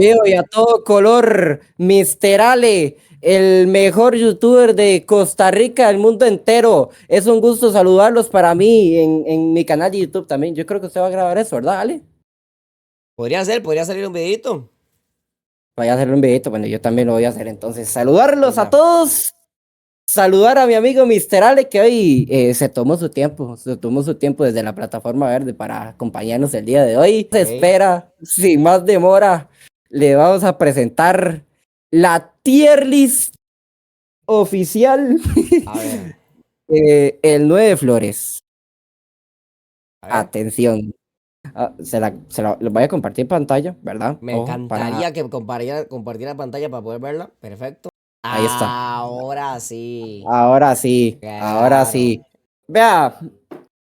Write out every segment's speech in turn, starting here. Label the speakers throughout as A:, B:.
A: Veo y a todo color, Mister Ale, el mejor youtuber de Costa Rica, del mundo entero. Es un gusto saludarlos para mí en mi canal de YouTube también. Yo creo que usted va a grabar eso, ¿verdad, Ale?
B: Podría salir un videito.
A: Vaya a hacerle un videito, bueno, yo también lo voy a hacer entonces. Saludarlos a
B: Venga.
A: todos. Saludar a mi amigo Mister Ale, que hoy se tomó su tiempo desde la plataforma verde para acompañarnos el día de hoy. Se
B: Ok.
A: espera, sin más demora, le vamos a presentar la tier list oficial,
B: A ver,
A: el 9 Flores.
B: a ver.
A: Atención. Lo voy a compartir pantalla, ¿verdad?
B: Me
A: Ojo, para.
B: encantaría que compartiera pantalla para poder verla. Perfecto.
A: Ahí está.
B: Ahora sí.
A: Ahora sí, ahora
B: Claro.
A: sí. Vea,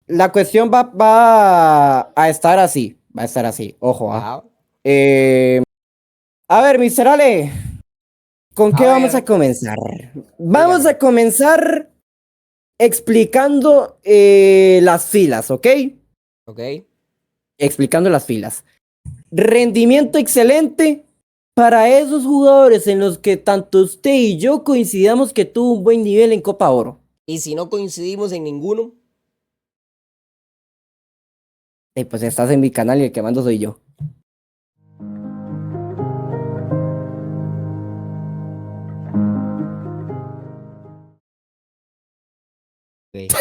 A: la cuestión va a estar así. Va a estar así. Ojo, ah.
B: Cuidado.
A: Eh, a ver, Mister Ale, ¿con
B: A
A: qué vamos a
B: ver,
A: comenzar? Vamos
B: dígame.
A: a comenzar explicando las filas, ¿ok?
B: Ok.
A: Explicando las filas. Rendimiento excelente para esos jugadores en los que tanto usted y yo coincidamos que tuvo un buen nivel en Copa Oro.
B: Y si no coincidimos en ninguno,
A: Pues estás en mi canal y el que mando soy yo.
B: ok. Perfecto.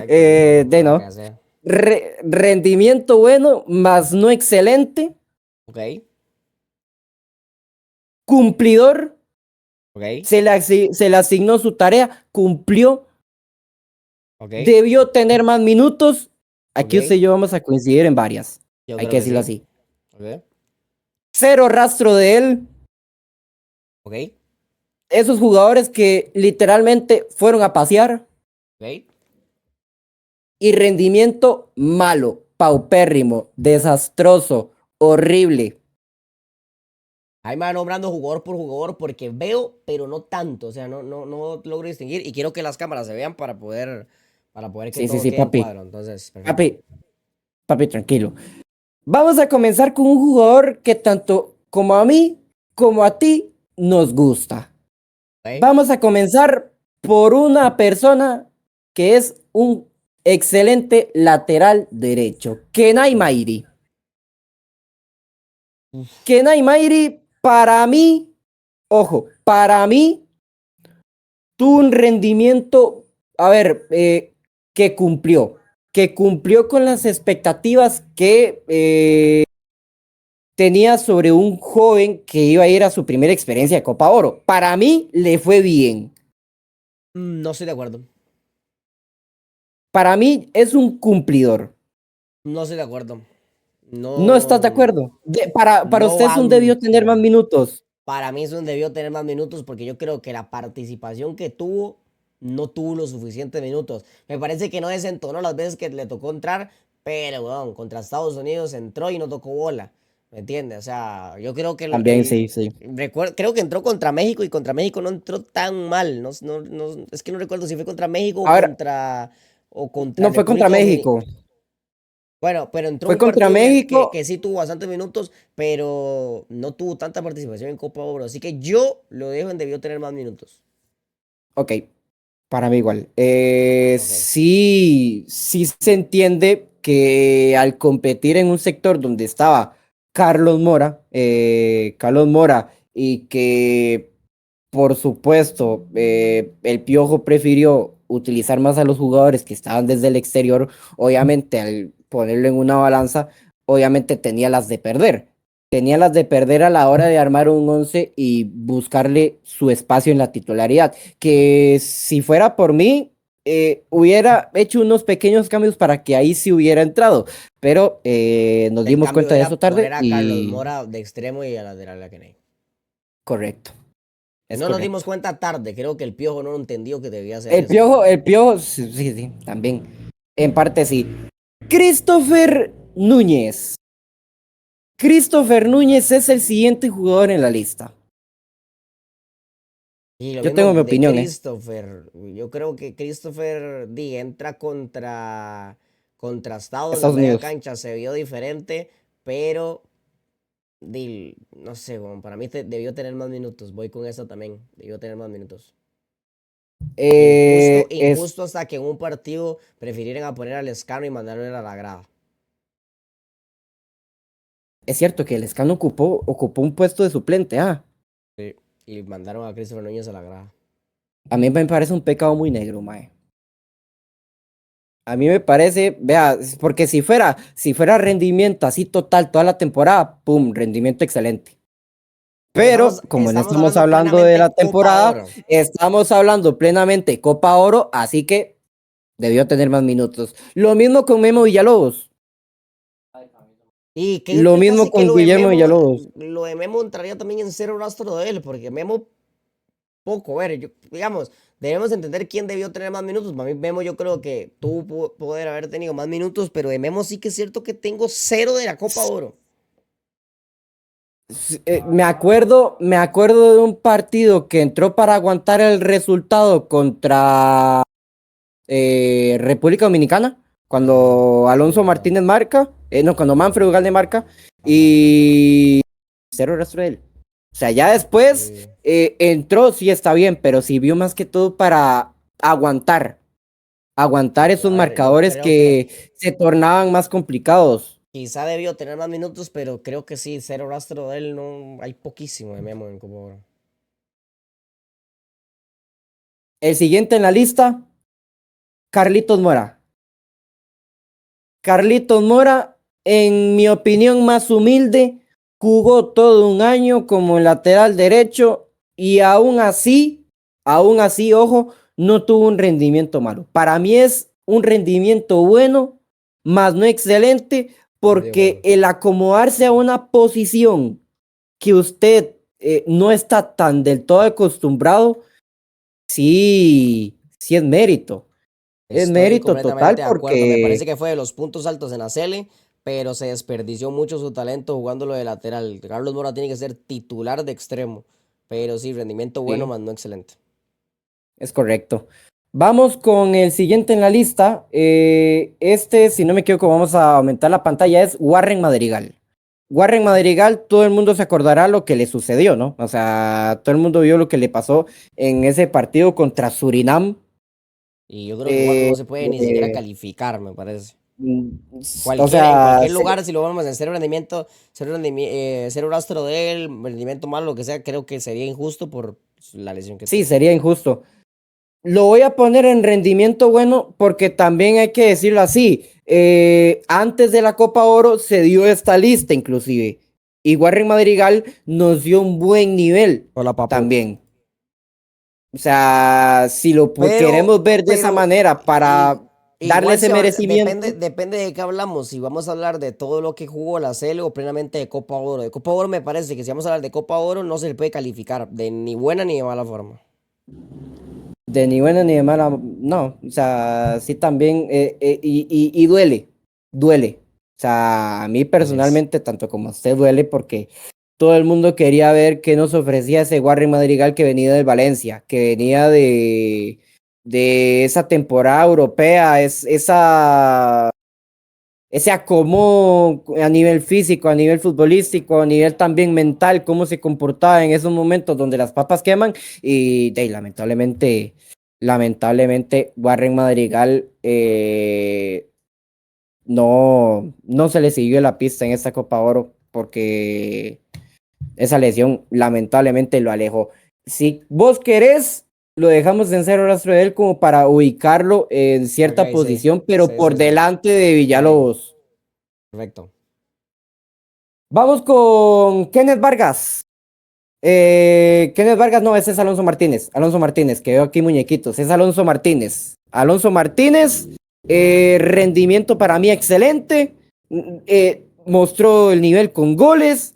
A: De
B: Nada que
A: no.
B: hacer.
A: Rendimiento bueno, más no excelente.
B: Ok.
A: Cumplidor,
B: Ok.
A: se le asignó su tarea, cumplió,
B: Ok.
A: debió tener más minutos. Aquí usted
B: Ok.
A: y yo vamos a coincidir en varias.
B: Yo
A: Hay
B: creo
A: que
B: que
A: decirlo
B: sí.
A: así.
B: Ok.
A: Cero rastro de él.
B: Ok.
A: Esos jugadores que literalmente fueron a pasear.
B: Ok.
A: Y rendimiento malo, paupérrimo, desastroso, horrible.
B: Ahí me va nombrando jugador por jugador porque veo, pero no tanto. O sea, no logro distinguir. Y quiero que las cámaras se vean para poder que
A: Sí, sí,
B: todo
A: sí,
B: quede en
A: papi.
B: cuadro. Entonces, perfecto.
A: Papi, papi, tranquilo. Vamos a comenzar con un jugador que tanto como a mí como a ti nos gusta.
B: Ok.
A: Vamos a comenzar por una persona que es un excelente lateral derecho, Kenai Mairi.
B: Uf.
A: Kenai Mairi, para mí, ojo, para mí tuvo un rendimiento, a ver, que cumplió con las expectativas que tenía sobre un joven que iba a ir a su primera experiencia de Copa Oro. Para mí le fue bien.
B: No estoy de acuerdo.
A: Para mí es un cumplidor.
B: No estoy de acuerdo.
A: ¿No estás de
B: No,
A: acuerdo? Para
B: no
A: usted es un debió tener más
B: banco.
A: minutos.
B: Para mí eso debió tener más minutos porque yo creo que la participación que tuvo no tuvo los suficientes minutos. Me parece que no desentonó las veces que le tocó entrar, pero bueno, contra Estados Unidos entró y no tocó bola. ¿Me entiendes? O sea, yo creo que
A: También sí, sí.
B: creo que entró contra México y contra México no entró tan mal. Es que no recuerdo si fue contra México
A: A ver,
B: o contra
A: no fue contra
B: República Dominicana.
A: México.
B: Bueno, pero entró
A: Fue
B: un
A: contra
B: partido que
A: México.
B: sí tuvo bastantes minutos, pero no tuvo tanta participación en Copa Oro. Así que yo lo dejo en debió tener más minutos.
A: Ok, para mí igual.
B: Ok.
A: Sí, sí se entiende que al competir en un sector donde estaba Carlos Mora, y que por supuesto el Piojo prefirió utilizar más a los jugadores que estaban desde el exterior, obviamente al ponerlo en una balanza, obviamente tenía las de perder. Tenía las de perder a la hora de armar un once y buscarle su espacio en la titularidad que si fuera por mí, hubiera hecho unos pequeños cambios para que ahí sí hubiera entrado, pero nos
B: El
A: dimos
B: cambio
A: cuenta de eso
B: era
A: tarde
B: poner a Carlos
A: y
B: Mora de extremo y a lateral a Kennedy.
A: correcto, es
B: No nos dimos
A: correcto.
B: cuenta tarde. Creo que el Piojo no entendió que debía hacer eso.
A: El Piojo, sí, sí, sí, también, en parte sí. Christopher Núñez. Christopher Núñez es el siguiente jugador en la lista.
B: Y lo
A: Yo
B: mismo
A: tengo mi
B: de
A: opinión, ¿eh?
B: Christopher. Yo creo que Christopher entra contra Estados en la
A: Estados
B: media
A: Unidos.
B: cancha. Se vio diferente, pero No sé, weón, para mí debió tener más minutos. Voy con eso también. Debió tener más minutos. Injusto,
A: Es,
B: injusto hasta que en un partido prefirieran a poner al Escano y mandarlo a la grada.
A: es cierto que el Escano ocupó un puesto de suplente,
B: Sí. Y mandaron a Christopher Núñez a la grada.
A: a mí me parece un pecado muy negro, mae. A mí me parece, vea, porque si fuera rendimiento así total toda la temporada, pum, rendimiento excelente.
B: Pero
A: Pero como no
B: estamos
A: estamos
B: hablando
A: hablando de la
B: plenamente Copa
A: temporada,
B: Oro.
A: estamos hablando plenamente Copa Oro, así que debió tener más minutos. Lo mismo con Memo Villalobos.
B: ¿Y qué
A: Lo
B: te
A: mismo
B: hace que
A: con Guillermo Villalobos.
B: lo de Memo entraría también en cero rastro de él? Porque Memo, poco, a ver, digamos, debemos entender quién debió tener más minutos. Para mí, Memo, yo creo que tuvo poder haber tenido más minutos, pero de Memo sí que es cierto que tengo cero de la Copa Oro.
A: Me acuerdo de un partido que entró para aguantar el resultado contra República Dominicana, cuando Alonso Martínez marca, no, cuando Manfred Ugalde marca,
B: Ajá.
A: y cero rastro de él. O sea, ya después
B: Sí.
A: entró, sí está bien, pero sirvió más que todo para aguantar
B: Sí,
A: esos
B: a ver, yo
A: marcadores
B: creo que
A: que se tornaban más complicados.
B: quizá debió tener más minutos, pero creo que sí, cero rastro de él, no, hay poquísimo de Memo en Copa Oro.
A: El siguiente en la lista, Carlitos Mora. Carlitos Mora, en mi opinión más humilde, jugó todo un año como lateral derecho y aún así, ojo, no tuvo un rendimiento malo. Para mí es un rendimiento bueno, más no excelente,
B: Estoy de
A: porque
B: acuerdo.
A: el acomodarse a una posición que usted no está tan del todo acostumbrado, sí, sí es mérito. Es
B: Estoy
A: mérito
B: completamente
A: total
B: de acuerdo. Me parece
A: porque
B: que fue de los puntos altos en la Sele, pero se desperdició mucho su talento jugándolo de lateral. Carlos Mora tiene que ser titular de extremo, pero sí, rendimiento bueno,
A: sí.
B: más no excelente.
A: Es correcto. Vamos con el siguiente en la lista. Si no me equivoco, vamos a aumentar la pantalla, es Warren Madrigal. Warren Madrigal, todo el mundo se acordará lo que le sucedió, ¿no? O sea, todo el mundo vio lo que le pasó en ese partido contra Surinam.
B: Y yo creo que igual
A: Eh,
B: no se puede ni siquiera
A: eh,
B: calificar, me parece.
A: o
B: En
A: sea,
B: cualquier lugar, si lo vamos en cero rendimiento, cero rastro de él, rendimiento malo, lo que sea, creo que sería injusto por la lesión que
A: sí,
B: tuvo.
A: sería injusto. Lo voy a poner en rendimiento bueno porque también hay que decirlo así. Antes de la Copa Oro se dio esta lista inclusive. Y Warren Madrigal nos dio un buen nivel
B: Hola, papu.
A: también. O sea, si lo
B: Pero,
A: queremos ver de esa
B: pero,
A: manera para darle
B: igual
A: ese
B: depende,
A: merecimiento,
B: depende de qué hablamos. Si vamos a hablar de todo lo que jugó la CL o plenamente de Copa Oro. De Copa Oro me parece que si vamos a hablar de Copa Oro no se le puede calificar de ni buena ni de mala forma.
A: de ni buena ni de mala, no. O sea, sí también, y duele. O sea, a mí
B: Así es.
A: personalmente, tanto como a usted, duele porque todo el mundo quería ver qué nos ofrecía ese Warren Madrigal que venía del Valencia, que venía de esa temporada europea, ese acomodo a nivel físico, a nivel futbolístico, a nivel también mental, cómo se comportaba en esos momentos donde las papas queman lamentablemente Warren Madrigal no se le siguió la pista en esta Copa Oro porque esa lesión lamentablemente lo alejó. Si vos querés, lo dejamos en cero rastro de él como para ubicarlo en
B: Ok,
A: cierta
B: sí.
A: posición, pero
B: Sí,
A: por
B: sí, sí.
A: delante de
B: Está bien.
A: Villalobos.
B: Perfecto.
A: Vamos con Kenneth Vargas. Kenneth Vargas, no, ese es Alonso Martínez. Alonso Martínez, que veo aquí muñequitos. Es Alonso Martínez. Alonso Martínez, rendimiento para mí excelente. Mostró el nivel con goles,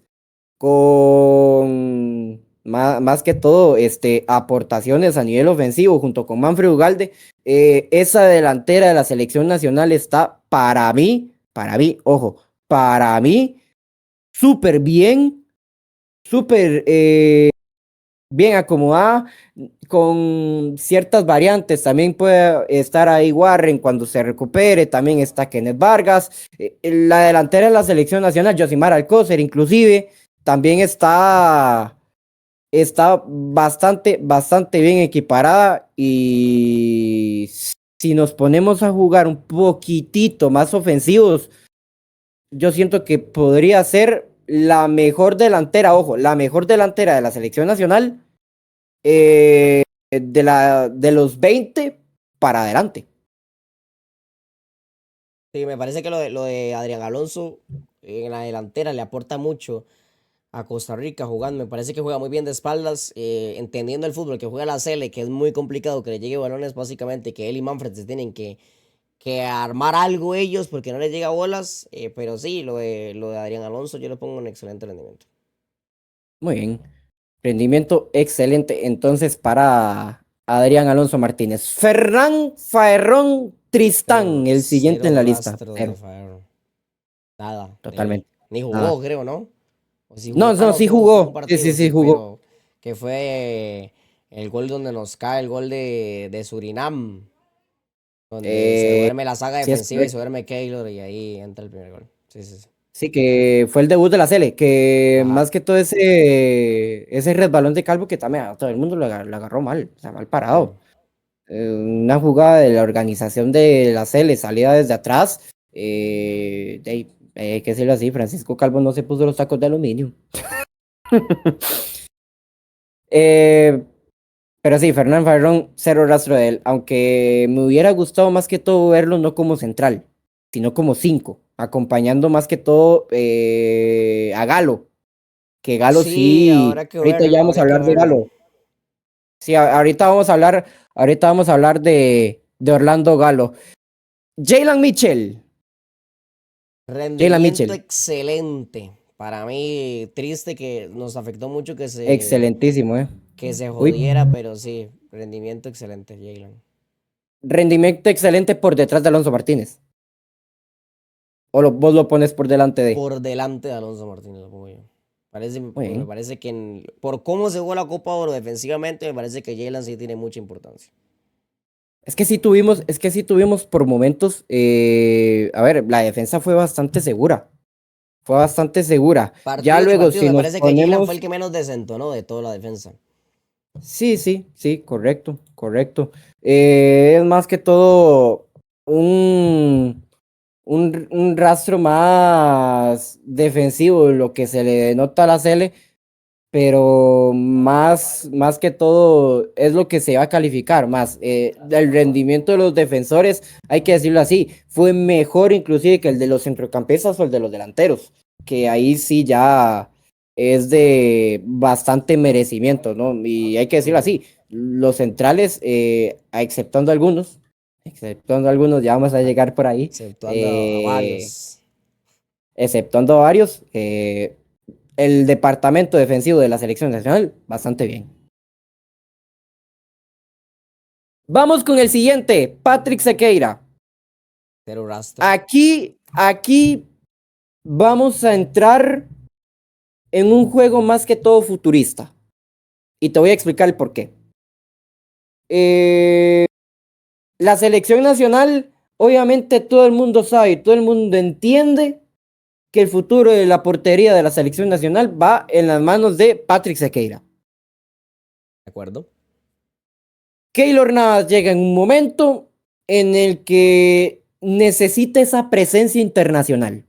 A: con más que todo aportaciones a nivel ofensivo junto con Manfred Ugalde. Esa delantera de la selección nacional está ojo, para mí súper bien, súper bien acomodada, con ciertas variantes. También puede estar ahí Warren cuando se recupere, también está Kenneth Vargas, la delantera de la selección nacional, Josimar Alcócer, inclusive. también está bastante bien equiparada y si nos ponemos a jugar un poquitito más ofensivos, yo siento que podría ser la mejor delantera, ojo, la mejor delantera de la selección nacional de los 20 para adelante.
B: Sí, me parece que lo de Adrián Alonso en la delantera le aporta mucho a Costa Rica jugando. Me parece que juega muy bien de espaldas, entendiendo el fútbol que juega la Sele, que es muy complicado que le llegue balones, básicamente, que él y Manfred se tienen que armar algo ellos porque no les llega bolas. Pero sí, lo de Adrián Alonso yo le pongo un excelente rendimiento.
A: Muy bien. Rendimiento excelente entonces para Adrián Alonso Martínez. Fernán Faerrón Tristán,
B: Cero,
A: el siguiente
B: cero
A: en la lista.
B: rastros de
A: Cero,
B: Faero. Nada de él.
A: totalmente.
B: Ni jugó,
A: Nada.
B: creo, ¿no? O si jugó.
A: No,
B: Ah,
A: no,
B: no,
A: sí
B: tuvo un
A: jugó. Sí,
B: partido,
A: sí, sí,
B: sí,
A: jugó.
B: pero que fue el gol donde nos cae el gol de Surinam, donde se
A: Eh,
B: duerme la saga
A: sí, es
B: defensiva y se
A: correcto.
B: duerme Keylor y ahí entra el primer gol. Sí, sí, sí.
A: Sí, que fue el debut de la Sele, que
B: Ajá.
A: más que todo ese resbalón de Calvo que también a todo el mundo lo agarró mal, o sea, mal
B: Sí.
A: parado. Una jugada de la organización de la Sele, salida desde atrás. Hay que decirlo así, Francisco Calvo no se puso los tacos de aluminio. Eh, pero sí, Fernán Farrón, cero rastro de él, aunque me hubiera gustado más que todo verlo no como central, sino como 5, acompañando más que todo a Galo, que Galo
B: Sí,
A: sí, ahorita ya vamos a
B: habría que
A: hablar de
B: verlo.
A: Galo. Sí, ahorita vamos a hablar de Orlando Galo. Jalen Mitchell, Jalen
B: Rendimiento
A: Mitchell,
B: excelente. Para mí, triste que nos afectó mucho
A: excelentísimo,
B: que se
A: Uy,
B: jodiera, pero sí, rendimiento excelente, Jalen.
A: rendimiento excelente por detrás de Alonso Martínez. Vos lo pones por delante de.
B: Por delante de Alonso Martínez, lo pongo yo.
A: Muy
B: Me
A: bien.
B: parece que por cómo se jugó la Copa Oro defensivamente, me parece que Jalen sí tiene mucha importancia.
A: Es que sí tuvimos por momentos, a ver, la defensa fue bastante segura. Ya
B: Partidos y
A: luego,
B: partidos,
A: si
B: me
A: nos
B: parece que Jalen fue el
A: ponemos,
B: que menos desentonó de toda la defensa.
A: sí, correcto, correcto. Es más que todo un, un rastro más defensivo, lo que se le denota a la Cele, pero más que todo es lo que se va a calificar, más el rendimiento de los defensores, hay que decirlo así, fue mejor inclusive que el de los centrocampistas o el de los delanteros, que ahí sí ya es de bastante merecimiento, ¿no? Y hay que decirlo
B: Ujú.
A: así, los centrales, exceptuando algunos, ya vamos a llegar por ahí,
B: Exceptuando a
A: eh,
B: varios.
A: exceptuando a varios, el departamento defensivo de la selección nacional, bastante bien. Vamos con el siguiente, Patrick Sequeira.
B: Cero rastro.
A: Aquí vamos a entrar en un juego más que todo futurista. Y te voy a explicar el por qué. La selección nacional, obviamente todo el mundo sabe, todo el mundo entiende que el futuro de la portería de la selección nacional va en las manos de Patrick Sequeira.
B: ¿De acuerdo?
A: Keylor Navas llega en un momento en el que necesita esa presencia internacional.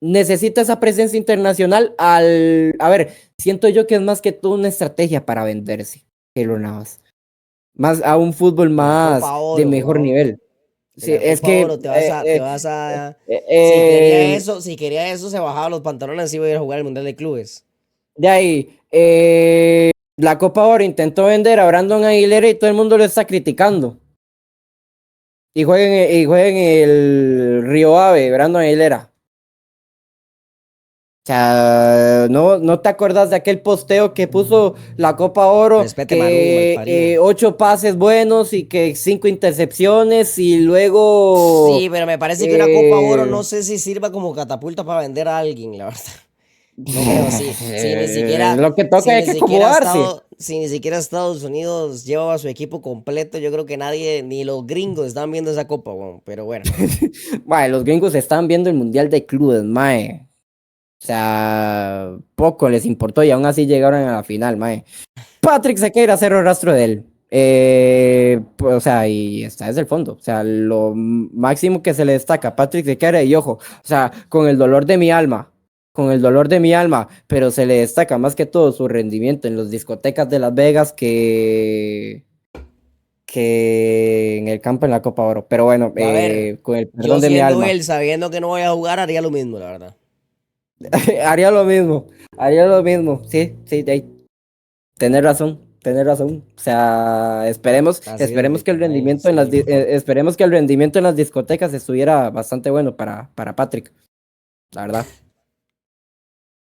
A: Necesita esa presencia internacional a ver, siento yo que es más que todo una estrategia para venderse, Keylor Navas. Más a un fútbol
B: La
A: más
B: Copa
A: de
B: Oro,
A: mejor
B: weón.
A: nivel.
B: En
A: Sí,
B: la
A: es
B: Copa Oro
A: que eh, eh,
B: si quería eso, se bajaba los pantalones y iba a ir a jugar el Mundial de Clubes.
A: de ahí, la Copa Oro intentó vender a Brandon Aguilera y todo el mundo lo está criticando. Y jueguen el Río Ave, Brandon Aguilera. O sea, no te acuerdas de aquel posteo que puso la Copa Oro,
B: Respete Manudo,
A: que
B: malparido.
A: 8 pases buenos y que 5 intercepciones y luego
B: Sí, pero me parece que una Copa Oro no
A: eh,
B: sé si sirva como catapulta para vender a alguien, la verdad. No creo, sí. Si ni siquiera,
A: lo que toca es que acomodarse.
B: Si ni siquiera Estados Unidos llevaba a su equipo completo, yo creo que nadie, ni los gringos están viendo esa copa, weón. Pero bueno,
A: Mae, los gringos están viendo el Mundial de Clubes, mae. O sea, poco les importó y aún así llegaron a la final, mae. Patrick Sequeira, cero rastro de él. Pues, o sea, y está desde el fondo. O sea, lo máximo que se le destaca a Patrick Sequeira, y ojo, o sea, con el dolor de mi alma, con el dolor de mi alma, pero se le destaca más que todo su rendimiento en las discotecas de Las Vegas que en el campo en la Copa Oro. Pero bueno,
B: A ver,
A: con el
B: yo
A: perdón de mi
B: siendo
A: alma,
B: él, sabiendo que no voy a jugar, haría lo mismo, la verdad.
A: haría lo mismo, haría lo mismo. Sí, sí, de ahí. Tener razón, tener razón. O sea,
B: Así es,
A: esperemos que el
B: Víctor, ahí,
A: rendimiento
B: sí.
A: esperemos que el rendimiento en las discotecas estuviera bastante bueno para Patrick, la verdad.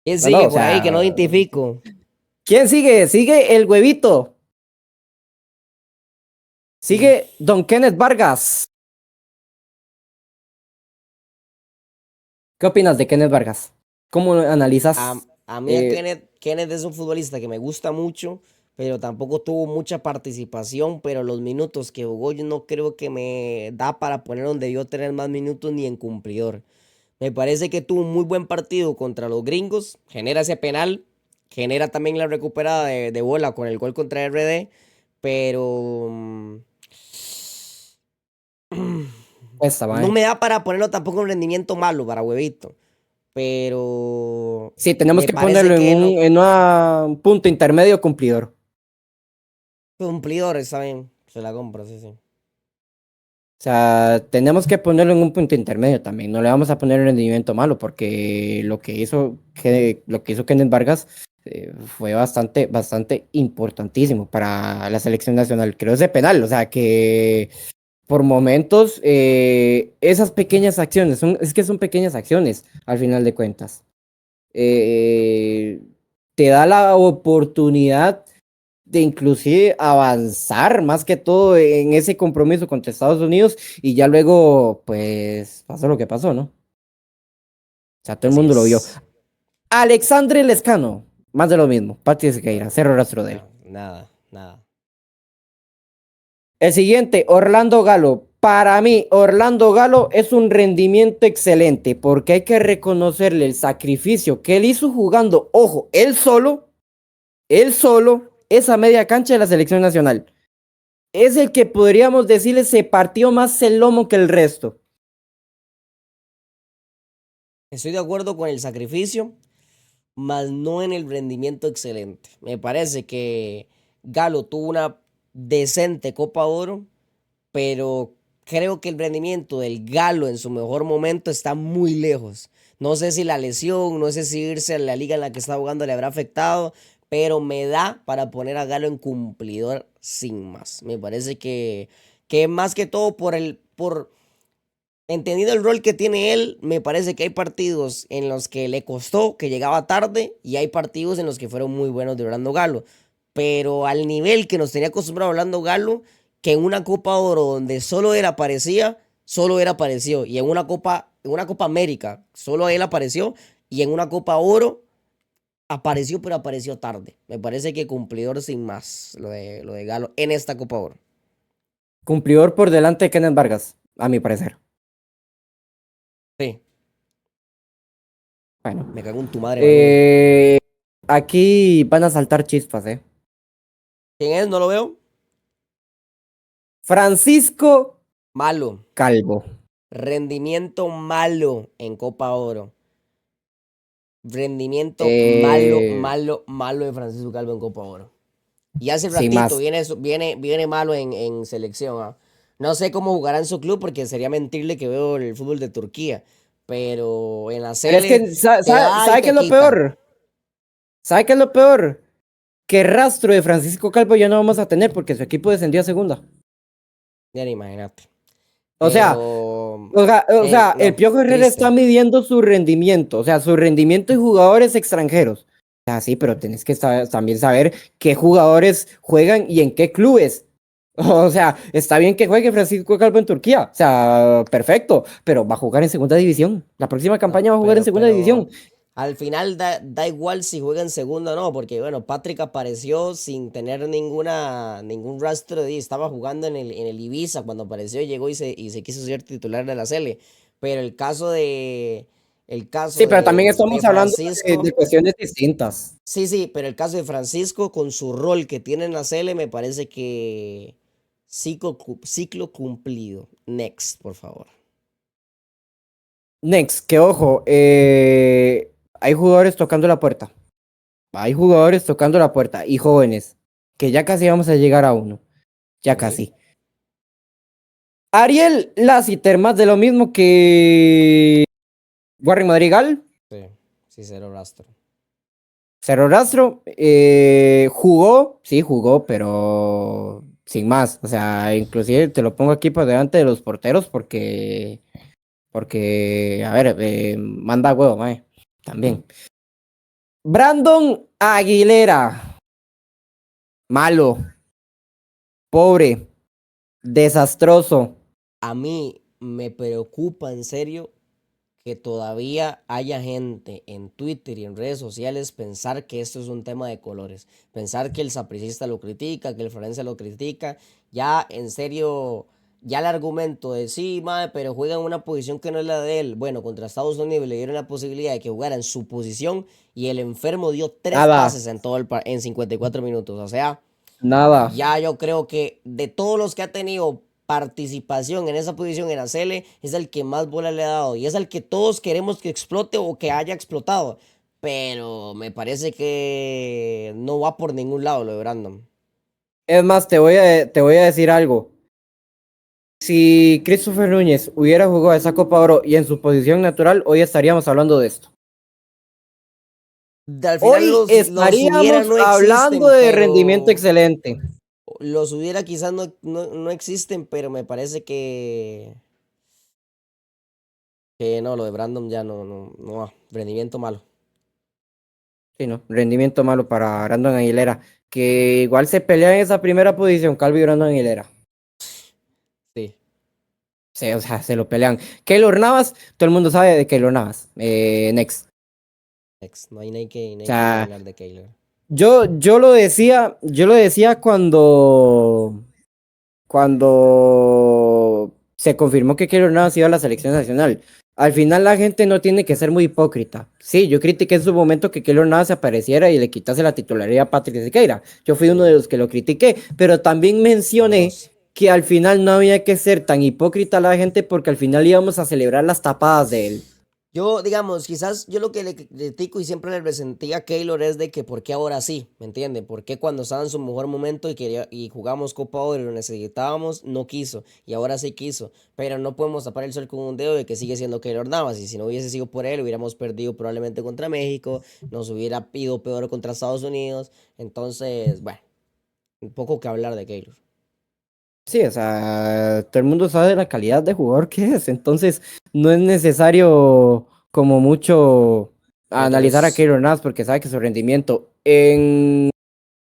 B: ¿Quién
A: No, no,
B: sigue
A: o
B: por ahí que no
A: sea,
B: identifico?
A: ¿quién sigue? Sigue el huevito.
B: Mm,
A: Sigue Don Kenneth Vargas. ¿Qué opinas de Kenneth Vargas? ¿Cómo lo
B: A,
A: analizas?
B: a mí a
A: Eh,
B: Kenneth es un futbolista que me gusta mucho, pero tampoco tuvo mucha participación, pero los minutos que jugó yo no creo que me da para poner donde debió tener más minutos ni en cumplidor. Me parece que tuvo un muy buen partido contra los gringos, genera ese penal, genera también la recuperada de bola con el gol contra RD, pero
A: Esta,
B: no
A: mae.
B: me da para ponerlo tampoco en rendimiento malo para huevito, pero
A: Sí, tenemos
B: me
A: que
B: parece
A: ponerlo
B: que no.
A: en un punto intermedio cumplidor.
B: Cumplidor, está bien, se la compro, sí, sí.
A: O sea, tenemos que ponerlo en un punto intermedio también. No le vamos a poner un rendimiento malo porque lo que hizo Kenneth Vargas fue bastante importantísimo para la selección nacional. Creo ese penal, o sea, que por momentos esas pequeñas acciones, es que son pequeñas acciones al final de cuentas. Eh, Te da la oportunidad de inclusive avanzar más que todo en ese compromiso contra Estados Unidos y ya luego, pues, pasó lo que pasó, ¿no? O sea, todo el
B: Así
A: mundo lo vio.
B: es.
A: Alexandre Lescano, más de lo mismo. Patrick Sequeira,
B: No,
A: cero rastro de él.
B: no, nada, nada.
A: El siguiente, Orlando Galo. Para mí, Orlando Galo es un rendimiento excelente porque hay que reconocerle el sacrificio que él hizo jugando, ojo, él solo, esa media cancha de la selección nacional. Es el que podríamos decirle se partió más el lomo que el resto.
B: Estoy de acuerdo con el sacrificio, mas no en el rendimiento excelente. Me parece que Galo tuvo una decente Copa Oro, pero creo que el rendimiento del Galo en su mejor momento está muy lejos. No sé si la lesión, no sé si irse a la liga en la que está jugando le habrá afectado, pero me da para poner a Galo en cumplidor sin más. Me parece que más que todo por entendido el rol que tiene él, me parece que hay partidos en los que le costó, que llegaba tarde, y hay partidos en los que fueron muy buenos de Orlando Galo. Pero al nivel que nos tenía acostumbrado Orlando Galo, que en una Copa Oro donde solo él aparecía, solo él apareció. Y en una Copa América, solo él apareció. Y en una Copa Oro apareció, pero apareció tarde. Me parece que cumplidor sin más lo de Galo en esta Copa Oro.
A: Cumplidor por delante de Kenneth Vargas, a mi parecer.
B: Sí,
A: Bueno,
B: me cago en tu madre, Manuel.
A: eh, aquí van a saltar chispas, ¿eh?
B: ¿Quién es? No lo veo.
A: Francisco
B: Malo.
A: Calvo.
B: Rendimiento malo en Copa Oro. Rendimiento malo,
A: Eh,
B: malo, malo de Francisco Calvo en Copa Oro. Y hace
A: Sin
B: ratito
A: más.
B: viene malo en selección. ¿Ah? No sé cómo jugará en su club porque sería mentirle que veo el fútbol de Turquía. Pero en la
A: Pero es
B: Sele
A: que,
B: te da y
A: ¿sabe qué
B: te
A: es lo
B: quita.
A: peor? ¿Sabe qué es lo peor? Que rastro de Francisco Calvo ya no vamos a tener porque su equipo descendió a segunda.
B: Ya ni imagínate.
A: O sea,
B: Pero,
A: el
B: no,
A: Piojo Herrera está
B: triste.
A: midiendo su rendimiento, o sea, su rendimiento en jugadores extranjeros. O sea, sí, pero tienes que también saber qué jugadores juegan y en qué clubes. O sea, está bien que juegue Francisco Calvo en Turquía, o sea, perfecto, pero va a jugar en segunda división. La próxima
B: No,
A: campaña va a jugar en segunda división.
B: al final da igual si juega en segunda o no, porque bueno, Patrick apareció sin tener ningún rastro estaba jugando en el Ibiza cuando apareció, llegó y se quiso ser titular de la Sele. Pero el caso El caso
A: Sí, pero también
B: de
A: estamos hablando de
B: Francisco,
A: cuestiones distintas.
B: sí, sí, pero el caso de Francisco con su rol que tiene en la CL me parece que ciclo cumplido. Next, por favor.
A: Next, que ojo, hay jugadores tocando la puerta. Hay jugadores tocando la puerta y jóvenes, que ya casi vamos a llegar a uno. Ya
B: Sí,
A: casi. Ariel Lassiter, más de lo mismo que Warren Madrigal.
B: sí, sí, cero rastro.
A: Cerro Rastro jugó, sí, jugó, pero sin más. O sea, inclusive te lo pongo aquí por delante de los porteros porque, a ver, manda huevo, mae, también. Brandon Aguilera, malo, pobre, desastroso.
B: A mí me preocupa en serio que todavía haya gente en Twitter y en redes sociales pensar que esto es un tema de colores, pensar que el sapricista lo critica, que el forense lo critica, ya en serio, ya el argumento de sí, madre, pero juega en una posición que no es la de él, bueno, contra Estados Unidos le dieron la posibilidad de que jugara en su posición y el enfermo dio tres
A: Nada,
B: pases en todo en 54 minutos, o sea,
A: nada.
B: ya yo creo que de todos los que ha tenido participación en esa posición en la CL, es el que más bola le ha dado y es el que todos queremos que explote o que haya explotado. Pero me parece que no va por ningún lado lo de Brandon.
A: Es más, te voy a decir algo. Si Christopher Núñez hubiera jugado esa Copa Oro y en su posición natural, hoy estaríamos hablando de esto.
B: Al final
A: Hoy
B: los hubiera
A: estaríamos
B: no
A: hablando
B: existen,
A: de rendimiento
B: pero
A: excelente.
B: los hubiera quizás no existen, pero me parece que no, lo de Brandon ya no va. Rendimiento malo.
A: Sí, ¿no? Rendimiento malo para Brandon Aguilera. Que igual se pelea en esa primera posición, Calvi y Brandon Aguilera.
B: Sí,
A: Sí, o sea, se lo pelean. Keylor Navas, todo el mundo sabe de Keylor Navas. Next.
B: no hay ni que,
A: O
B: ni que
A: sea,
B: hablar de Keylor.
A: yo lo decía cuando se confirmó que Keylor Navas iba a la selección nacional. Al final la gente no tiene que ser muy hipócrita. Sí, yo critiqué en su momento que Keylor Navas se apareciera y le quitase la titularidad a Patrick Sequeira. Yo fui uno de
B: Sí,
A: los que lo critiqué, pero también
B: por
A: mencioné
B: dos.
A: que al final no había que ser tan hipócrita a la gente porque al final íbamos a celebrar las tapadas de él.
B: Yo, digamos, quizás yo lo que le critico y siempre le resentía a Keylor es de que por qué ahora sí, ¿me entiende? ¿Por qué cuando estaba en su mejor momento y quería y jugamos Copa Oro y lo necesitábamos, no quiso y ahora sí quiso? Pero no podemos tapar el sol con un dedo de que sigue siendo Keylor Navas y si no hubiese sido por él hubiéramos perdido probablemente contra México, nos hubiera ido peor contra Estados Unidos, entonces, bueno, un poco que hablar de Keylor.
A: Sí, o sea, todo el mundo sabe la calidad de jugador que es, entonces no es necesario como mucho analizar a
B: Otros,
A: Keylor Navas porque sabe que su rendimiento en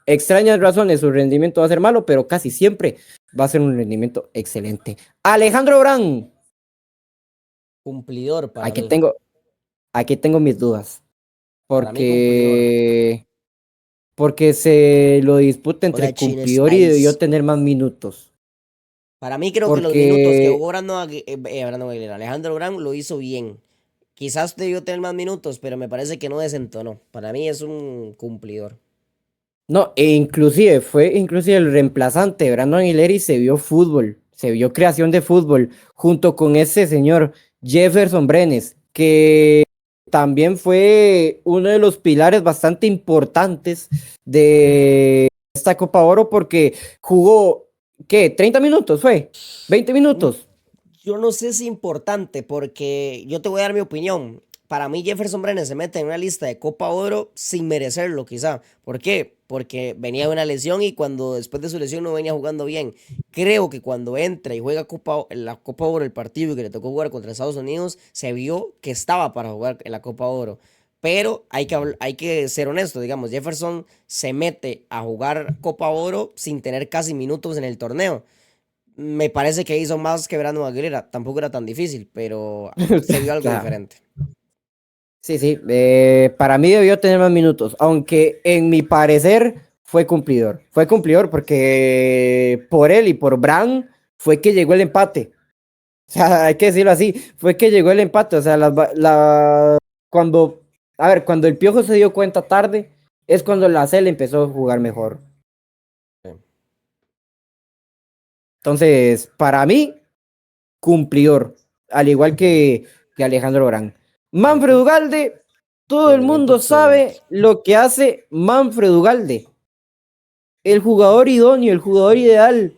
A: extrañas razones, su rendimiento va a ser malo, pero casi siempre va a ser un rendimiento excelente. Alejandro Brand,
B: cumplidor
A: aquí tengo, aquí tengo mis dudas,
B: para mí cumplidor.
A: porque, porque se lo disputa
B: Hola,
A: entre
B: Chino
A: cumplidor y debió
B: Spice.
A: tener más minutos,
B: Para mí creo que los minutos que
A: porque
B: jugó Brandon Aguilera, Alejandro Brown lo hizo bien. Quizás debió tener más minutos, pero me parece que no desentonó. Para mí es un cumplidor.
A: no, e inclusive fue inclusive el reemplazante de Brandon Aguilera y se vio fútbol, se vio creación de fútbol, junto con ese señor Jefferson Brenes, que también fue uno de los pilares bastante importantes de esta Copa Oro porque jugó, ¿qué? ¿30 minutos fue?
B: Mm,
A: ¿20 minutos?
B: Yo no sé si importante, porque yo te voy a dar mi opinión. Para mí Jefferson Brenes se mete en una lista de Copa Oro sin merecerlo, quizá. ¿Por qué? Porque venía de una lesión y cuando después de su lesión no venía jugando bien. Creo que cuando entra y juega la Copa Oro, el partido que le tocó jugar contra Estados Unidos, se vio que estaba para jugar en la Copa Oro. Pero hay que ser honesto, digamos, Jefferson se mete a jugar Copa Oro sin tener casi minutos en el torneo. Me parece que hizo más que Brandon Aguilera. Tampoco era tan difícil, pero se vio
A: O
B: algo
A: sea,
B: diferente.
A: sí, sí, para mí debió tener más minutos, aunque en mi parecer fue cumplidor. Fue cumplidor porque por él y por Bran fue que llegó el empate. O sea, hay que decirlo así, fue que llegó el empate, o sea, cuando, a ver, cuando el Piojo se dio cuenta tarde, es cuando la CL empezó a jugar mejor.
B: Sí.
A: Entonces, para mí, cumplidor, al igual que Alejandro Orán. Manfred
B: Correcto.
A: Ugalde, todo el
B: Rendimiento
A: mundo
B: excelente.
A: sabe lo que hace Manfred Ugalde. El jugador idóneo, el jugador ideal.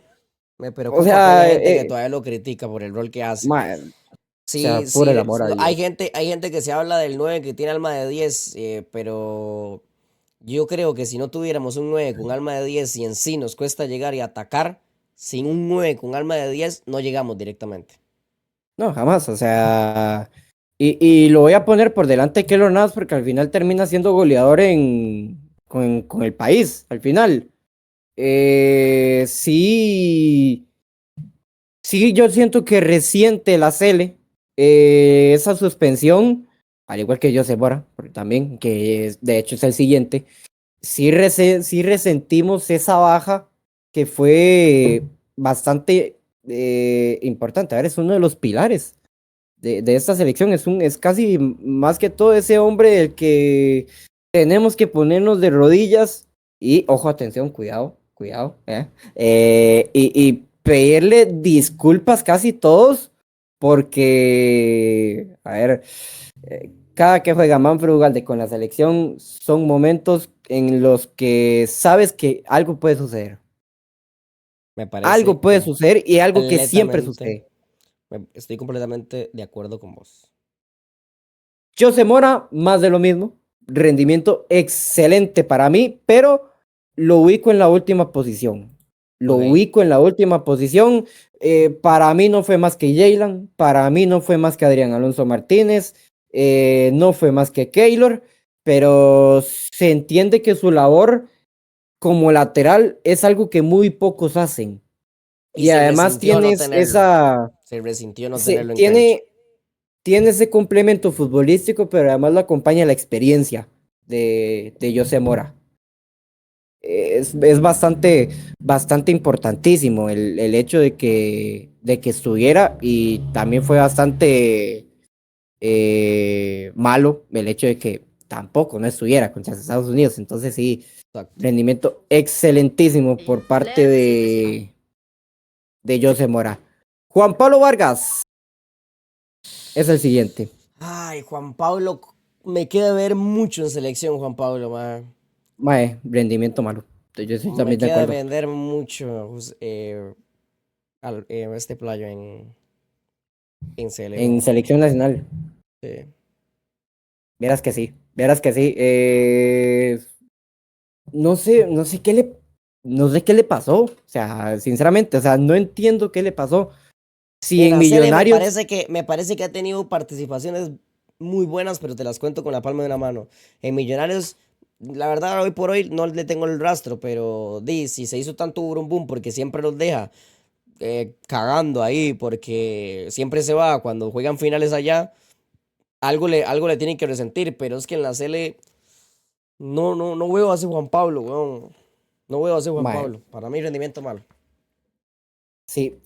B: Me
A: O
B: preocupa que haya
A: sea,
B: gente que todavía lo critica por el rol que hace.
A: o sea,
B: Sí,
A: por el
B: sí,
A: amor a Dios.
B: hay gente que se habla del 9 que tiene alma de 10, pero yo creo que si no tuviéramos un 9 con alma de 10 y en sí nos cuesta llegar y atacar, sin un 9 con alma de 10 no llegamos directamente.
A: No, jamás. O sea, y lo voy a poner por delante de Keylor Navas porque al final termina siendo goleador con el país. Al final. Sí, sí, yo siento que reciente la Cele, esa suspensión, al igual que José Bora, también, de hecho es el siguiente, sí resentimos esa baja que fue bastante importante. A ver, es uno de los pilares de esta selección, es casi más que todo ese hombre del que tenemos que ponernos de rodillas y, ojo, atención, cuidado, cuidado, y pedirle disculpas casi todos, porque, a ver, cada que juega Manfred Ugalde con la selección son momentos en los que sabes que
B: Me parece
A: algo puede suceder y algo que siempre
B: completamente,
A: sucede.
B: estoy completamente de acuerdo con vos.
A: Jose Mora, más de lo mismo. Rendimiento excelente para mí, pero lo ubico en la última posición. Lo
B: Ok.
A: ubico en la última posición. Para mí no fue más que Jaylan, para mí no fue más que Adrián Alonso Martínez, no fue más que Keylor, pero se entiende que su labor como lateral es algo que muy pocos hacen.
B: Y
A: Y
B: se
A: además
B: resintió no
A: tienes
B: tenerlo.
A: esa,
B: Se resintió no
A: se,
B: tenerlo en cancha.
A: tiene ese complemento futbolístico, pero además lo acompaña la experiencia de José Mora. Es bastante importantísimo el hecho de que estuviera y también fue bastante malo el hecho de que tampoco no estuviera contra Estados Unidos. Entonces sí,
B: Exacto.
A: rendimiento excelentísimo por parte de José Mora. Juan Pablo Vargas es el siguiente.
B: Ay, Juan Pablo, me queda ver mucho en selección, Juan Pablo, man.
A: Rendimiento malo. Yo estoy
B: Me
A: también de
B: queda de
A: acuerdo.
B: vender mucho este playo en CL,
A: En
B: weón.
A: selección nacional,
B: Sí.
A: verás que sí, verás que sí. No sé qué le pasó. O sea, sinceramente, o sea, no entiendo qué le pasó. Si
B: En
A: en
B: la CL
A: Millonarios,
B: me parece que ha tenido participaciones muy buenas, pero te las cuento con la palma de una mano. En Millonarios, la verdad, hoy por hoy no le tengo el rastro, pero di, si se hizo tanto burum porque siempre los deja cagando ahí, porque siempre se va cuando juegan finales allá, algo le tienen que resentir, pero es que en la CL no veo a ese Juan Pablo, weón. No veo a ese Juan
A: mae,
B: Pablo. Para mí, rendimiento malo.
A: sí,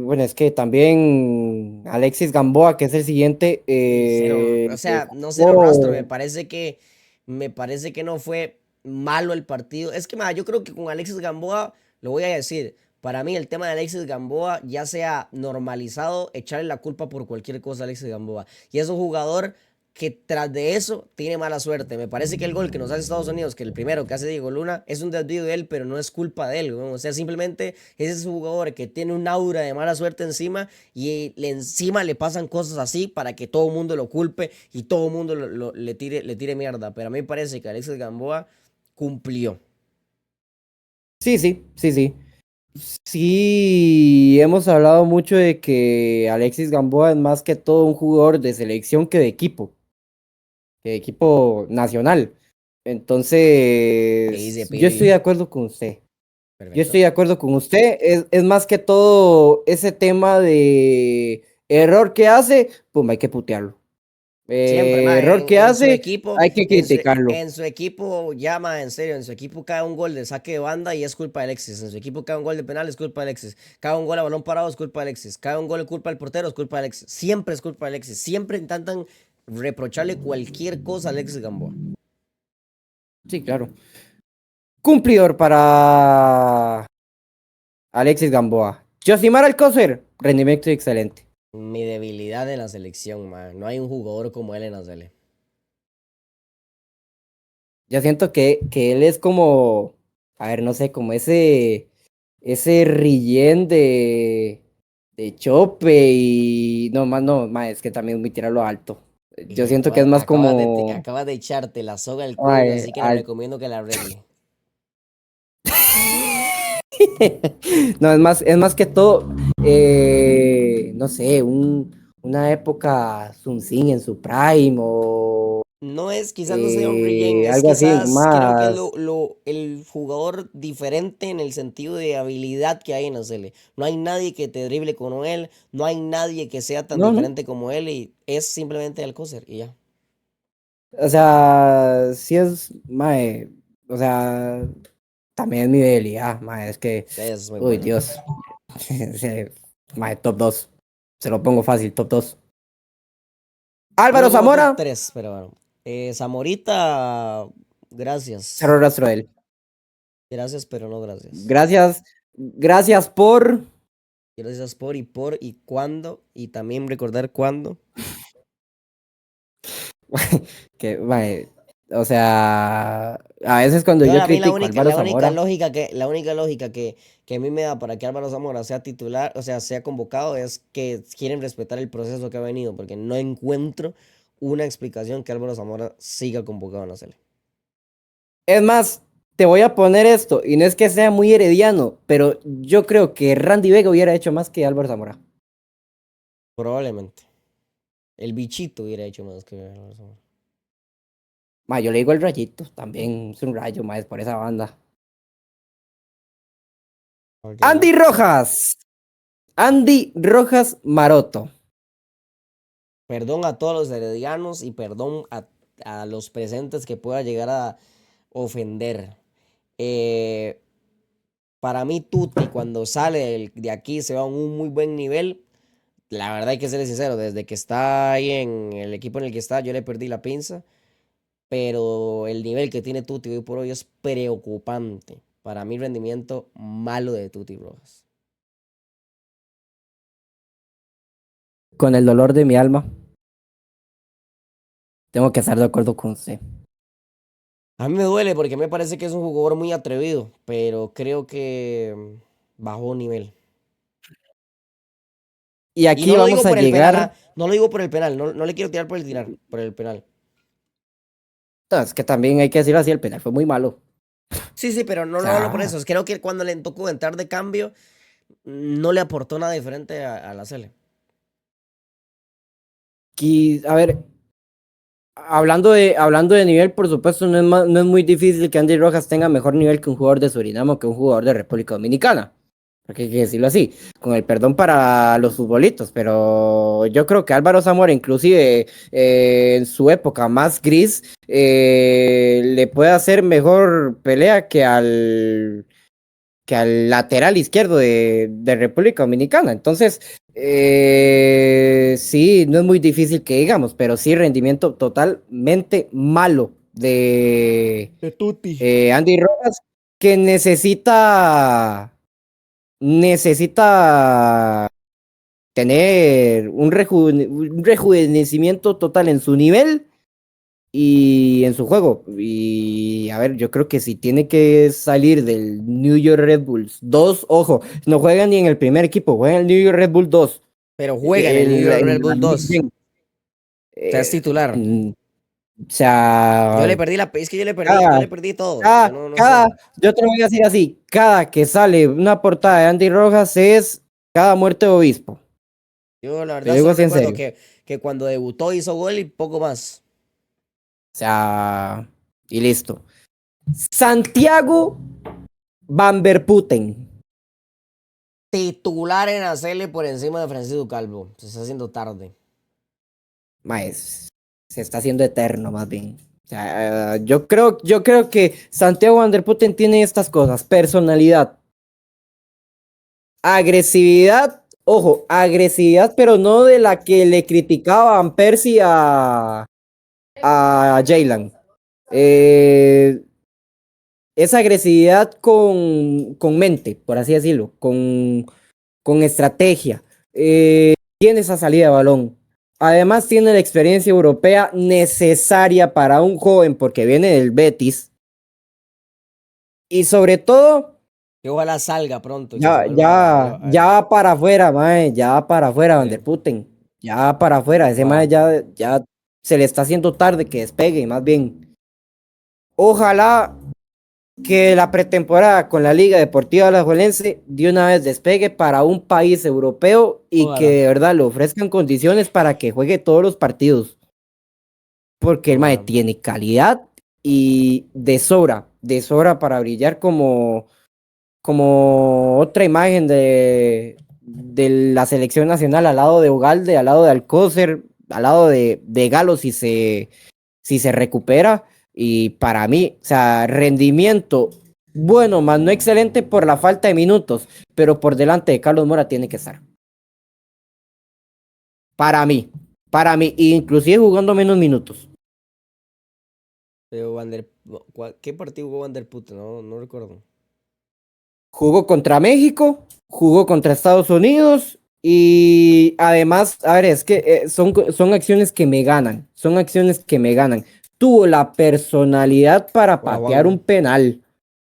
A: bueno, es que también Alexis Gamboa, que es el siguiente,
B: Y cero, o sea, no cero rastro,
A: jugó.
B: me parece que no fue malo el partido. Es que, yo creo que con Alexis Gamboa, lo voy a decir, para mí el tema de Alexis Gamboa ya se ha normalizado echarle la culpa por cualquier cosa a Alexis Gamboa. Y es un jugador que tras de eso tiene mala suerte. Me parece que el gol que nos hace Estados Unidos, que el primero que hace Diego Luna, es un desvío de él, pero no es culpa de él, ¿no? O sea, simplemente ese es un jugador que tiene un aura de mala suerte encima y encima le pasan cosas así para que todo el mundo lo culpe y todo el mundo le tire mierda. Pero a mí me parece que Alexis Gamboa cumplió.
A: Sí, sí, sí, sí. Sí, hemos hablado mucho de que Alexis Gamboa es más que todo un jugador de selección que de equipo nacional.
B: ¿Qué dice
A: Entonces, yo estoy de
B: Piri?
A: acuerdo con usted. Yo estoy
B: Perfecto.
A: de acuerdo con usted. Es más que todo ese tema de error que hace, pum, hay que putearlo.
B: Siempre, ma,
A: Error que
B: en su
A: hace,
B: equipo,
A: hay que criticarlo.
B: en su equipo, ya, ma, en serio, en su equipo cae un gol de saque de banda y es culpa de Alexis. En su equipo cae un gol de penal, es culpa de Alexis. Cae un gol a balón parado, es culpa de Alexis. Cae un gol de culpa del portero, es culpa de Alexis. Siempre es culpa de Alexis. Siempre intentan reprocharle cualquier cosa a Alexis Gamboa.
A: Sí, claro. Cumplidor para Alexis Gamboa. Josimar Alcócer, rendimiento excelente.
B: Mi debilidad en la selección, ma. No hay un jugador como él en la sele.
A: Yo siento que él es como, a ver, no sé, como ese Rillén de Chope y no, más no, más es que también muy tirarlo alto. Yo
B: Y
A: siento que es más como,
B: acabas de echarte la soga al cuello,
A: ay,
B: así que le recomiendo que la arregle.
A: no, es más que todo, no sé, una época Sun Sin en su prime o
B: No es, quizás no sea un regen, es
A: algo así,
B: quizás, creo que es
A: más,
B: el jugador diferente en el sentido de habilidad que hay en la sele. No hay nadie que te drible como él, no hay nadie que sea tan
A: no, no.
B: diferente como él y es simplemente Alcócer y ya.
A: O sea, sí es, mae, o sea, también es mi debilidad, mae, es que,
B: Es muy
A: uy,
B: bueno.
A: Dios, sí, mae, top 2, se lo pongo fácil, top 2.
B: Yo lo
A: Álvaro
B: pongo top
A: Zamora,
B: 3 pero bueno. Zamorita, gracias.
A: cerró rastro de él.
B: Gracias, pero no gracias.
A: Gracias, gracias por,
B: Gracias por y cuándo. Y también recordar cuándo.
A: que, mae, o sea, a veces cuando
B: Yo
A: yo
B: a mí
A: critico a Álvaro Zamora,
B: la única lógica que a mí me da para que Álvaro Zamora sea titular, o sea, sea convocado, es que quieren respetar el proceso que ha venido, porque no encuentro una explicación que Álvaro Zamora siga convocado en la selección.
A: es más, te voy a poner esto, y no es que sea muy herediano, pero yo creo que Randy Vega hubiera hecho más que Álvaro Zamora.
B: Probablemente. El bichito hubiera hecho más que Álvaro Zamora.
A: Ma, yo le digo el rayito, también es un rayo, más por esa banda.
B: Ok.
A: Andy Rojas. Andy Rojas Maroto.
B: Perdón a todos los heredianos y perdón a los presentes que pueda llegar a ofender. Eh, para mí, Tuti, cuando sale de aquí, se va a un muy buen nivel. La verdad hay que ser sincero, desde que está ahí en el equipo en el que está, yo le perdí la pinza, pero el nivel que tiene Tuti hoy por hoy es preocupante. Para mí, rendimiento malo de Tuti Rojas.
A: Con el dolor de mi alma, tengo que estar de acuerdo con usted.
B: A mí me duele porque me parece que es un jugador muy atrevido, pero creo que bajó nivel.
A: Y
B: Y no
A: aquí
B: lo digo
A: vamos a
B: por el penal,
A: llegar.
B: no lo digo por el penal, no le quiero tirar por el tirar, por el penal.
A: No, es que también hay que decirlo así, el penal fue muy malo.
B: Sí, sí, pero
A: O
B: no lo hablo por
A: sea,
B: eso. Creo que cuando le tocó entrar de cambio, no le aportó nada diferente a la Sele.
A: a ver, hablando de nivel, por supuesto, no es muy difícil que Andy Rojas tenga mejor nivel que un jugador de Surinam o que un jugador de República Dominicana. Porque hay que decirlo así, con el perdón para los futbolitos, pero yo creo que Álvaro Zamora, inclusive en su época más gris, le puede hacer mejor pelea que al lateral izquierdo de República Dominicana. Entonces, sí, no es muy difícil que digamos, pero sí rendimiento totalmente malo de
B: De Tuti.
A: Andy Rojas, que necesita tener un rejuvenecimiento total en su nivel y en su juego. Y a ver, yo creo que si tiene que salir del New York Red Bulls 2, ojo, no juega ni en el primer equipo, juega en el New York Red Bull 2,
B: Pero juega en el New York
A: en
B: Red
A: la
B: Bull
A: League
B: 2.
A: Gen.
B: O sea, es titular.
A: O sea,
B: Es que yo
A: cada,
B: le perdí todo. Yo no sé.
A: yo te lo voy a decir así, cada que sale una portada de Andy Rojas es cada muerte de obispo.
B: Yo la
A: Te lo
B: verdad
A: digo
B: solo
A: así en
B: recuerdo
A: serio.
B: que cuando debutó hizo gol y poco más.
A: O sea, y listo. Santiago Van der Putten.
B: Titular en hacerle por encima de Francisco Calvo. Se está haciendo tarde.
A: Maes. se está haciendo eterno más bien. O sea, yo creo que Santiago Van der Putten tiene estas cosas: personalidad, agresividad, ojo, agresividad, pero no de la que le criticaban Percy a Jaylan. Es agresividad con mente, por así decirlo, con estrategia. Tiene esa salida de balón. Además, tiene la experiencia europea necesaria para un joven porque viene del Betis. Y sobre todo,
B: Que ojalá salga pronto y que se
A: ya,
B: vuelva
A: ya,
B: a
A: ya
B: ver.
A: va para afuera, mae, ya va para afuera, Van der
B: Sí,
A: Putten. Ya va para afuera. Ese mae
B: para.
A: ya se le está haciendo tarde que despegue, más bien. Ojalá que la pretemporada con la Liga Deportiva Alajuelense de una vez despegue para un país europeo y que
B: Ojalá,
A: de verdad le ofrezcan condiciones para que juegue todos los partidos. Porque el mae
B: ojalá.
A: tiene calidad y de sobra para brillar como otra imagen de la selección nacional al lado de Ugalde, al lado de Alcócer, al lado de Galo si se recupera. Y para mí, o sea, rendimiento bueno, más no excelente por la falta de minutos, pero por delante de Carlos Mora tiene que estar. Para mí, inclusive jugando menos minutos.
B: Pero ¿qué partido jugó Van der Putten? No, no recuerdo.
A: Jugó contra México, jugó contra Estados Unidos y además, a ver, es que son acciones que me ganan, son acciones que me ganan. Tuvo la personalidad para
B: Hola,
A: patear un
B: Juan.
A: penal.
B: Sí,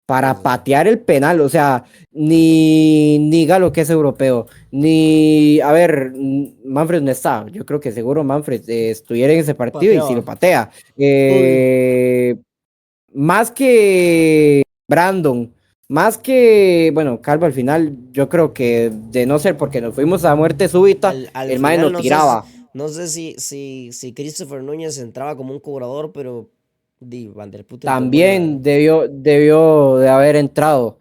A: Para
B: sí, sí.
A: patear el penal, o sea, ni Galo que es europeo, ni, a ver, Manfred no está, yo creo que seguro Manfred estuviera en ese partido y si
B: Pateaba.
A: lo patea.
B: Obvio.
A: Más que Brandon, más que, bueno, Calvo al final, yo creo que de no ser porque nos fuimos a muerte súbita,
B: Al
A: el mae
B: final
A: no
B: no sé,
A: tiraba.
B: no sé si Christopher Núñez entraba como un cobrador, pero Van der Putten tomó la.
A: También debió de haber entrado.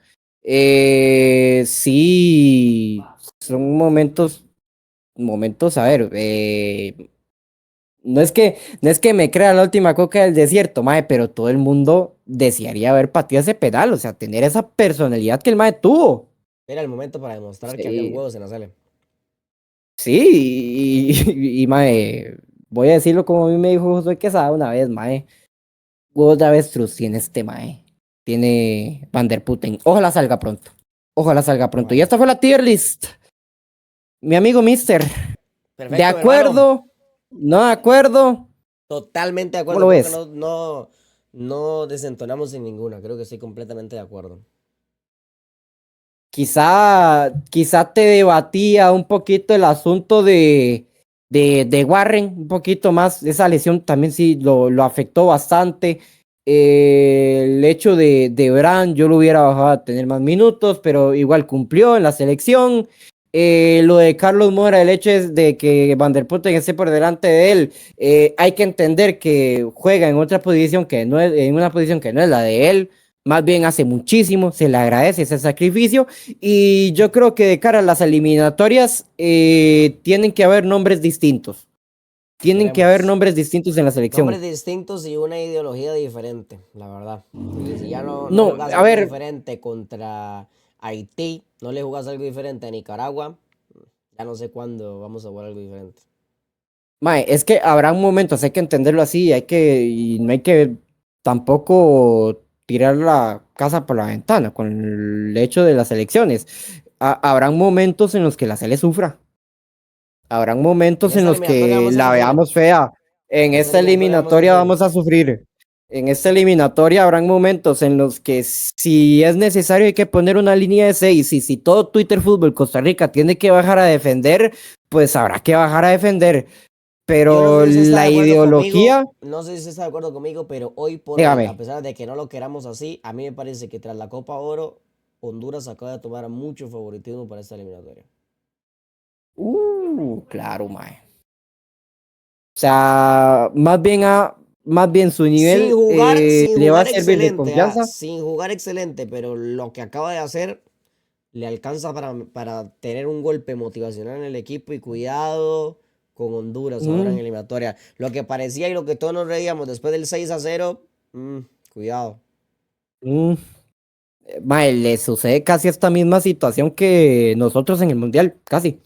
A: Sí, son momentos, a ver, no es que me crea la última coca del desierto, mae, pero todo el mundo desearía haber pateado ese penal, o sea, tener esa personalidad que el mae tuvo.
B: Era el momento para demostrar que habían
A: Sí,
B: huevos en la sala.
A: sí, mae, voy a decirlo como a mí me dijo Josué Quesada una vez, mae. Huevos de avestruz tiene este mae. Tiene Van der Putten. Ojalá salga pronto. Ojalá salga pronto. Y
B: Ojalá.
A: esta fue la tier list. Mi amigo Mister. ¿De
B: Perfecto, mi hermano.
A: acuerdo? ¿No de acuerdo?
B: Totalmente de
A: ¿Cómo
B: acuerdo.
A: lo
B: Creo que
A: ves?
B: no desentonamos en ninguna. Creo que estoy completamente de acuerdo.
A: Quizá te debatía un poquito el asunto de Warren, un poquito más. Esa lesión también sí lo afectó bastante. El hecho de Brand, yo lo hubiera bajado a tener más minutos, pero igual cumplió en la selección. Lo de Carlos Mora, el hecho es de que Van der Putten esté por delante de él. Hay que entender que juega en otra posición que no es, en una posición que no es la de él. Más bien hace muchísimo, se le agradece ese sacrificio. Y yo creo que de cara a las eliminatorias tienen que haber nombres distintos. Tienen que haber
B: Esperemos.
A: nombres distintos en la
B: Nombres
A: selección.
B: distintos y una ideología diferente, la verdad. Porque si ya no
A: No,
B: jugás
A: a
B: algo
A: ver,
B: diferente contra Haití, no le jugás algo diferente a Nicaragua, ya no sé cuándo vamos a jugar algo diferente.
A: mae, es que habrá momentos, hay que entenderlo así, y no hay que tampoco tirar la casa por la ventana con el hecho de las elecciones. Habrán momentos en los que la Sele sufra. Habrán
B: En
A: momentos en
B: esta
A: los
B: eliminatoria
A: que
B: vamos a
A: la
B: sufrir.
A: veamos fea. En
B: En esta
A: esta
B: eliminatoria vamos a
A: eliminatoria
B: sufrir.
A: vamos a sufrir. En esta eliminatoria habrán momentos en los que si es necesario hay que poner una línea de 6 y si todo Twitter Fútbol Costa Rica tiene que bajar a defender, pues habrá que bajar a defender.
B: Yo no sé
A: Pero
B: si usted está de
A: la
B: acuerdo
A: ideología,
B: conmigo, no sé si usted está de acuerdo conmigo, pero hoy por hoy, a
A: dígame.
B: pesar de que no lo queramos así, a mí me parece que tras la Copa Oro, Honduras acaba de tomar mucho favoritismo para esta eliminatoria.
A: Claro, mae. O sea, más bien su nivel
B: Sin
A: le va a
B: jugar
A: servir de
B: excelente,
A: confianza.
B: sin jugar excelente, pero lo que acaba de hacer le alcanza para tener un golpe motivacional en el equipo y cuidado. con Honduras ahora en
A: Mm,
B: eliminatoria. Lo que parecía y lo que todos nos reíamos después del 6-0, cuidado.
A: mm. Mae, le sucede casi esta misma situación que nosotros en el Mundial, casi.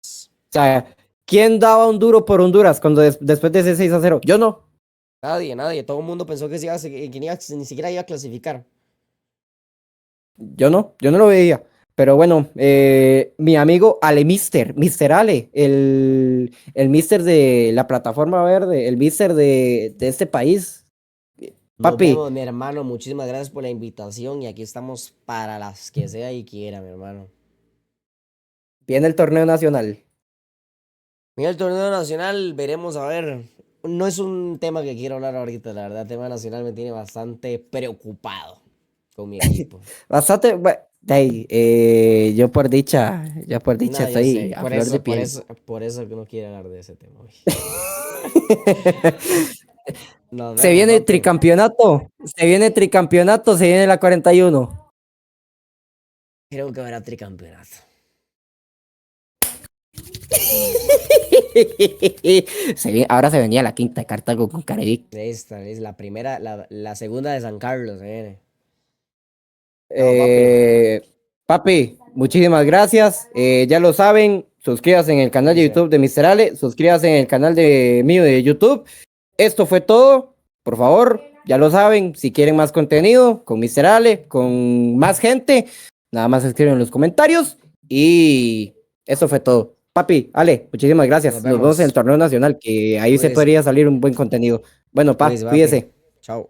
A: O sea, ¿quién daba un duro por Honduras cuando después de ese 6-0? Yo no,
B: Nadie, nadie. Todo el mundo pensó que, ni siquiera iba a clasificar.
A: yo no lo veía. Pero bueno, mi amigo Ale Mister Ale, el Mister de la plataforma verde, el Mister de este país.
B: Nos
A: Papi,
B: vemos, mi hermano. Muchísimas gracias por la invitación y aquí estamos para las que sea y quiera, mi hermano.
A: viene el torneo nacional.
B: Mira, el torneo nacional, veremos a ver. No es un tema que quiero hablar ahorita, la verdad. El tema nacional me tiene bastante preocupado con mi equipo.
A: Bastante, de ahí, yo por dicha
B: No, yo
A: estoy
B: sé.
A: a flor de piel.
B: Por eso que no quiero hablar de ese tema hoy. Nos
A: Se
B: vemos,
A: viene
B: papi.
A: tricampeonato, se viene la 41.
B: Creo que habrá tricampeonato.
A: Ahora se venía la quinta de Cartago con Carevic.
B: Esta es la primera, la segunda de San Carlos, se viene. Vamos, papi.
A: Eh, Papi, muchísimas gracias. Ya lo saben, suscríbase en el canal de
B: Dice.
A: YouTube de Mr. Ale, suscríbase en el canal de mío de YouTube. Esto fue todo. Por favor, ya lo saben, si quieren más contenido con Mr. Ale, con más gente, nada más escriben en los comentarios. Y eso fue todo. Papi, Ale, muchísimas
B: Nos
A: gracias. Nos vemos en el
B: vemos.
A: torneo nacional, que ahí se
B: Cuídese.
A: podría salir un buen contenido. Bueno,
B: Cuídese, papi.
A: cuídese.
B: Chao.